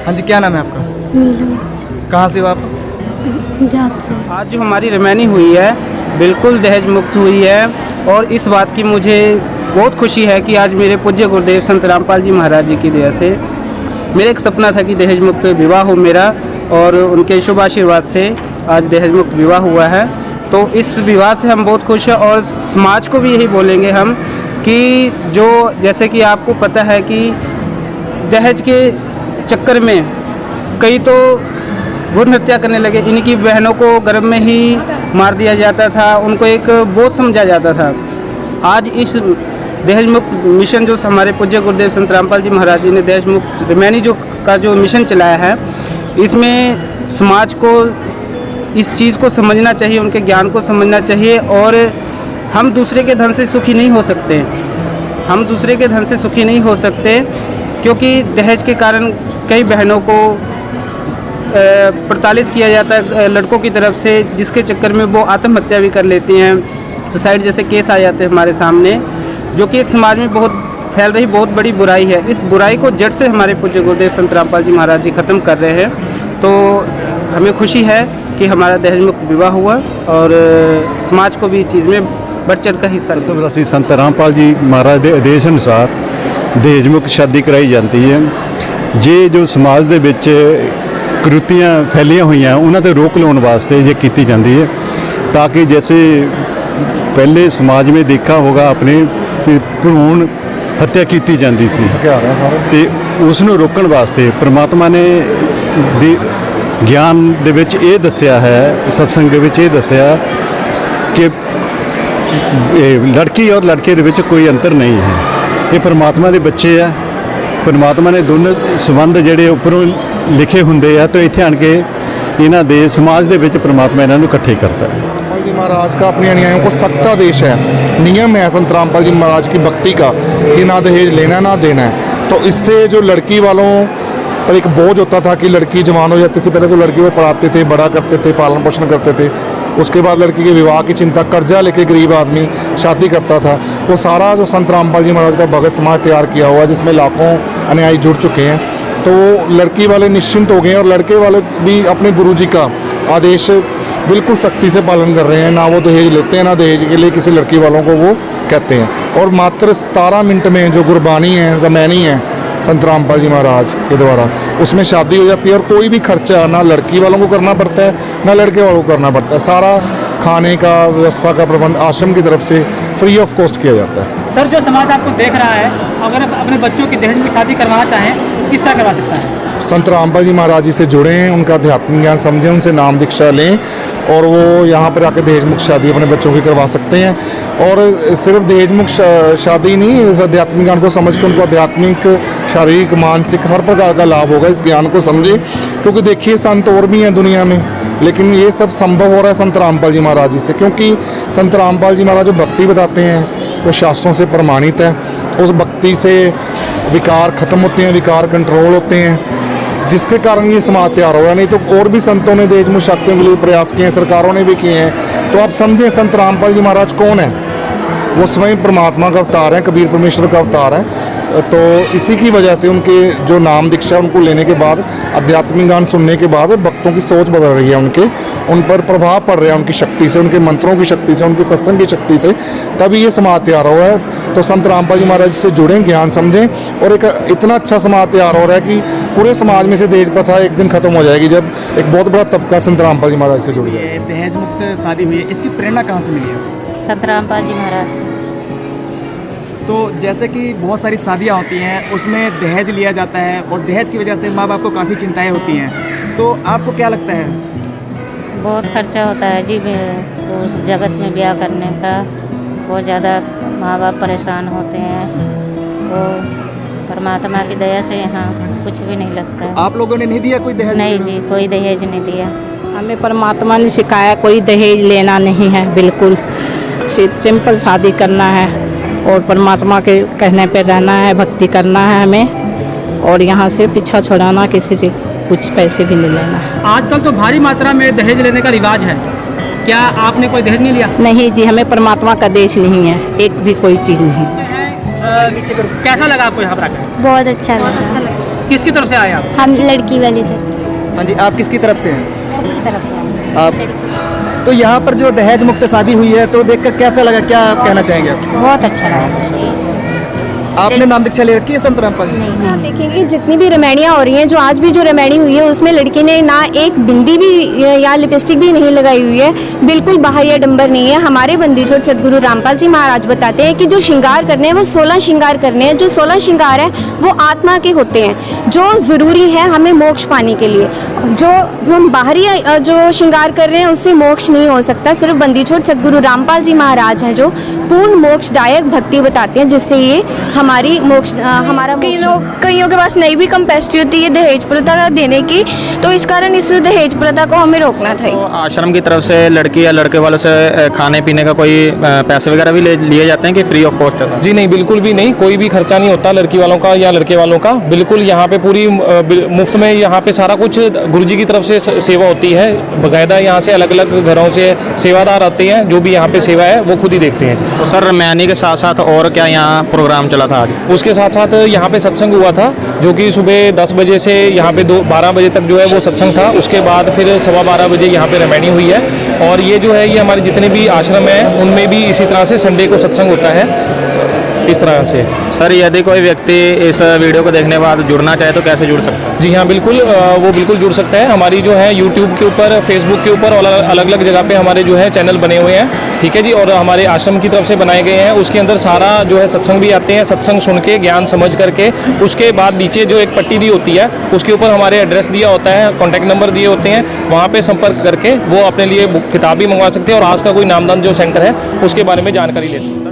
हाँ जी, क्या नाम है आपका? नीलम। कहाँ से हो आप? पंजाब से। आज जो हमारी रमैनी हुई है बिल्कुल दहेज मुक्त हुई है, और इस बात की मुझे बहुत खुशी है कि आज मेरे पूज्य गुरुदेव संत रामपाल जी महाराज जी की दया से मेरा एक सपना था कि दहेज मुक्त विवाह हो मेरा, और उनके शुभ आशीर्वाद से आज दहेज मुक्त विवाह हुआ है। तो इस विवाह से हम बहुत खुश हैं, और समाज को भी यही बोलेंगे हम कि जो जैसे कि आपको पता है कि दहेज के चक्कर में कई तो भ्रूण हत्या करने लगे, इनकी बहनों को गर्भ में ही मार दिया जाता था, उनको एक बोझ समझा जाता था। आज इस दहेज मुक्त मिशन जो हमारे पूज्य गुरुदेव संत रामपाल जी महाराज जी ने दहेज मुक्त रमैनी जो मिशन चलाया है, इसमें समाज को इस चीज़ को समझना चाहिए, उनके ज्ञान को समझना चाहिए। और हम दूसरे के धन से सुखी नहीं हो सकते, हम दूसरे के धन से सुखी नहीं हो सकते, क्योंकि दहेज के कारण कई बहनों को प्रताड़ित किया जाता है लड़कों की तरफ से, जिसके चक्कर में वो आत्महत्या भी कर लेती हैं। सुसाइड जैसे केस आ जाते हैं हमारे सामने, जो कि एक समाज में बहुत फैल रही बहुत बड़ी बुराई है। इस बुराई को जड़ से हमारे पूज्य गुरुदेव संत रामपाल जी महाराज जी ख़त्म कर रहे हैं। तो हमें खुशी है कि हमारा दहेज मुक्त विवाह हुआ, और समाज को भी इस चीज़ में बढ़ चढ़ कर हिस्सा तो ਅਸੀਂ ਸੰਤ ਰਾਮਪਾਲ ਜੀ ਮਹਾਰਾਜ ਦੇ ਆਦੇਸ਼ ਅਨੁਸਾਰ ਦਹੇਜ ਮੁਕਤ ਸ਼ਾਦੀ ਕਰਾਈ ਜਾਂਦੀ ਹੈ। ਜੇ ਜੋ ਸਮਾਜ ਦੇ ਵਿੱਚ ਕੁਰੀਤੀਆਂ ਫੈਲੀਆਂ ਹੋਈਆਂ ਉਹਨਾਂ ਤੇ ਰੋਕ ਲਾਉਣ ਵਾਸਤੇ ਇਹ ਕੀਤੀ ਜਾਂਦੀ है, ताकि जैसे पहले समाज में देखा होगा अपने भ्रूण हत्या की जाती सी, ते उस नूं रोकण वास्ते परमात्मा ने ज्ञान दे विच ये दस्सिया है, सत्संग दे विच ये दस्सिया कि लड़की और लड़के दे विच कोई अंतर नहीं है, ये परमात्मा के बच्चे है। परमात्मा ने दोनों संबंध जिहड़े उपरों लिखे हुंदे आ, तो इत्थे आण के इन्हां दे समाज दे विच परमात्मा इन्हां नूं इकट्ठे करता है। रामपाल जी महाराज का अपने अनुयायियों को सख्त आदेश है, नियम है संत रामपाल जी महाराज की भक्ति का कि ना दहेज लेना ना देना है। तो इससे जो लड़की वालों पर एक बोझ होता था कि लड़की जवान हो जाती थी, पहले तो लड़की को पढ़ाते थे, बड़ा करते थे, पालन पोषण करते थे, उसके बाद लड़की के विवाह की चिंता, कर्जा लेके गरीब आदमी शादी करता था। वो सारा जो संत रामपाल जी महाराज का भगत समाज तैयार किया हुआ है, जिसमें लाखों अनुयायी जुड़ चुके हैं, तो लड़की वाले निश्चिंत हो गए हैं, और लड़के वाले भी अपने गुरुजी का आदेश बिल्कुल सख्ती से पालन कर रहे हैं। ना वो दहेज लेते हैं, ना दहेज के लिए किसी लड़की वालों को वो कहते हैं। और मात्र 17 मिनट में जो गुरबानी है, रमैनी है संत रामपाल जी महाराज के द्वारा, उसमें शादी हो जाती है, और कोई भी खर्चा ना लड़की वालों को करना पड़ता है ना लड़के वालों को करना पड़ता है। सारा खाने का व्यवस्था का प्रबंध आश्रम की तरफ से फ्री ऑफ कॉस्ट किया जाता है। सर, जो समाज आपको देख रहा है, अगर अपने बच्चों की दहेज में शादी करवाना चाहें, किस तरह करवा सकता है? संत रामपाल जी महाराज जी से जुड़ें, उनका आध्यात्मिक ज्ञान समझें, उनसे नाम दीक्षा लें, और वो यहाँ पर आकर दहेज मुक्त शादी अपने बच्चों की करवा सकते हैं। और सिर्फ दहेज मुक्त शादी नहीं, इस आध्यात्मिक ज्ञान को समझ के उनको आध्यात्मिक, शारीरिक, मानसिक हर प्रकार का लाभ होगा। इस ज्ञान को समझें, क्योंकि देखिए संत और भी हैं दुनिया में, लेकिन ये सब संभव हो रहा है संत रामपाल जी महाराज जी से, क्योंकि संत रामपाल जी महाराज जो भक्ति बताते हैं वो शास्त्रों से प्रमाणित है। उस भक्ति से विकार खत्म होते हैं, विकार कंट्रोल होते हैं, जिसके कारण ये समाज तैयार हो रहा है। नहीं तो और भी संतों ने दहेज मुक्त शादियों के लिए प्रयास किए हैं, सरकारों ने भी किए हैं। तो आप समझें संत रामपाल जी महाराज कौन है, वो स्वयं परमात्मा का अवतार है, कबीर परमेश्वर का अवतार है। तो इसी की वजह से उनके जो नाम दीक्षा उनको लेने के बाद, आध्यात्मिक गान सुनने के बाद भक्तों की सोच बदल रही है, उन पर प्रभाव पड़ रहा है उनकी शक्ति से, उनके मंत्रों की शक्ति से, उनके सत्संग की शक्ति से, तभी ये समाज तैयार हुआ है। तो संत रामपाल जी महाराज से जुड़ें, ज्ञान समझें, और एक इतना अच्छा समाज तैयार हो रहा है कि पूरे समाज में से दहेज प्रथा एक दिन खत्म हो जाएगी, जब एक बहुत बड़ा तबका संत रामपाल जी महाराज से जुड़ जाए। दहेज मुक्त शादी हुई है, इसकी प्रेरणा कहाँ से मिली है? संत रामपाल जी महाराज से। तो जैसे कि बहुत सारी शादियाँ होती हैं, उसमें दहेज लिया जाता है, और दहेज की वजह से माँ बाप को काफ़ी चिंताएं होती हैं, तो आपको क्या लगता है? बहुत खर्चा होता है जी, उस जगत में ब्याह करने का बहुत ज़्यादा माँ बाप परेशान होते हैं। तो परमात्मा की दया से यहाँ कुछ भी नहीं लगता है। आप लोगों ने नहीं दिया कोई दहेज? नहीं जी, कोई दहेज नहीं दिया। हमें परमात्मा ने सिखाया कोई दहेज लेना नहीं है, बिल्कुल सिंपल शादी करना है, और परमात्मा के कहने पे रहना है, भक्ति करना है हमें, और यहाँ से पीछा छुड़ाना, किसी से कुछ पैसे भी नहीं लेना है। आजकल तो भारी मात्रा में दहेज लेने का रिवाज है, क्या आपने कोई दहेज नहीं लिया? नहीं जी, हमें परमात्मा का देश नहीं है, एक भी कोई चीज़ नहीं। कैसा लगा आपको यहाँ पर आकर? बहुत अच्छा लगा। किसकी तरफ से आए आप? हम लड़की वाली तरफ हाँ जी, आप किसकी तरफ से हैं? की तरफ आप तो यहाँ पर जो दहेज मुक्त शादी हुई है तो देखकर कैसा लगा, क्या आप कहना चाहेंगे आप? बहुत अच्छा लगा। आपने नाम दीक्षा ले रखी है संत रामपाल जी से? आप देखेंगे जितनी भी रमैनियाँ हो रही हैं, जो आज भी जो रमैनी हुई है उसमें लड़की ने ना एक बिंदी भी या लिपस्टिक भी नहीं लगाई हुई है, बिल्कुल बाहर या डंबर नहीं है। हमारे बंदी छोड़ सदगुरु रामपाल जी महाराज बताते हैं कि जो श्रृंगार करने हैं वो 16 श्रृंगार करने हैं। जो 16 श्रृंगार है वो आत्मा के होते हैं, जो ज़रूरी है हमें मोक्ष पाने के लिए। जो हम बाहरी जो श्रृंगार कर रहे हैं उससे मोक्ष नहीं हो सकता। सिर्फ बंदी छोड़ सदगुरु रामपाल जी महाराज हैं जो पूर्ण मोक्षदायक भक्ति बताते हैं, जिससे ये हमारी मोक्ष हमारा कईयों के पास नहीं भी कैपेसिटी होती है दहेज प्रथा देने की, तो इस कारण इस दहेज प्रथा को हमें रोकना चाहिए। तो आश्रम की तरफ से लड़की या लड़के वालों से खाने पीने का कोई पैसे वगैरह भी लिए जाते हैं कि फ्री ऑफ कॉस्ट है? जी नहीं, बिल्कुल भी नहीं, कोई भी खर्चा नहीं होता लड़की वालों का या लड़के वालों का। बिल्कुल यहाँ पे पूरी मुफ्त में यहाँ पे सारा कुछ गुरुजी की तरफ से सेवा होती है। बाकायदा यहाँ से अलग अलग घरों से सेवादार आते हैं, जो भी यहाँ पे सेवा है वो खुद ही देखते हैं। तो सर रमैनी के साथ साथ और क्या यहाँ प्रोग्राम चला था आज? उसके साथ साथ यहाँ पे सत्संग हुआ था, जो कि सुबह 10 बजे से यहाँ पे 12 बजे तक जो है वो सत्संग था। उसके बाद फिर 12:15 बजे यहाँ पे रमैनी हुई है। और ये जो है ये हमारे जितने भी आश्रम हैं उनमें भी इसी तरह से संडे को सत्संग होता है, इस तरह से। सर यदि कोई व्यक्ति इस वीडियो को देखने के बाद जुड़ना चाहे तो कैसे जुड़ सकता है? जी हाँ बिल्कुल, वो बिल्कुल जुड़ सकता है। हमारी जो है यूट्यूब के ऊपर, फेसबुक के ऊपर और अलग अलग जगह पे हमारे जो है चैनल बने हुए हैं, ठीक है जी। और हमारे आश्रम की तरफ से बनाए गए हैं, उसके अंदर सारा जो है सत्संग भी आते हैं, सत्संग सुन के ज्ञान समझ करके उसके बाद नीचे जो एक पट्टी दी होती है उसके ऊपर हमारे एड्रेस दिया होता है, कॉन्टैक्ट नंबर दिए होते हैं, वहाँ पर संपर्क करके वो अपने लिए किताब भी मंगवा सकते हैं और आज का कोई नामदान जो सेंटर है उसके बारे में जानकारी ले सकते हैं।